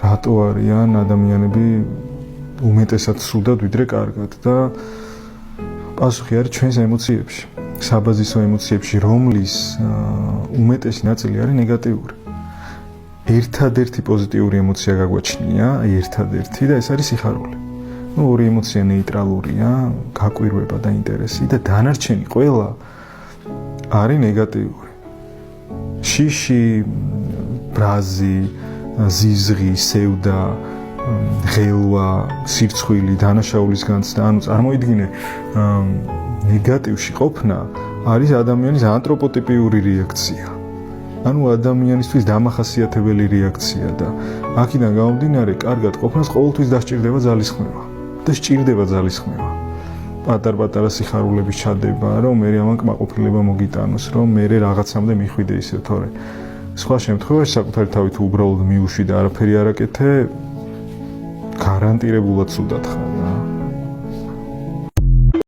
რატო არიან ადამიანები უმეტესად სუდად ვიდრე კარგად და პასუხი არის ჩვენს ემოციებში, საბაზისო ემოციებში, რომლის უმეტესი ნაწილი არის ნეგატიური. ერთადერთი პოზიტიური ემოცია გაგვაჩნია, ერთადერთი და ეს არის სიხარული. ორი ემოცია ნეიტრალურია, გაკვირვება და ინტერესი და დანარჩენი ყველა არის ნეგატიური. შიში, ბრაზი, ზიზღი, სევდა, ღელვა, სირცხვილი, დანაშაულის განცდა, ანუ წარმოიდგინე, ნეგატივში ყოფნა არის ადამიანის ანთროპოტიპიური რეაქცია. ანუ ადამიანისთვის დამახასიათებელი რეაქცია და აქედან გამომდინარე, კარგად ყოფნას ყოველთვის დასჭირდება ძალისხმევა და სჭირდება ძალისხმევა. პატარ-პატარა სიხარულების ჩადება, რომ მე ამან კმაყოფილება მოგიტანოს, რომ მე რაღაცამდე მიხვიდე ისე, თორე სხვა შემთხვევაში საკუთარი თავით უბრალოდ მიუშვი და არაფერი არ აკეთე, გარანტირებულად სუდად ხარ.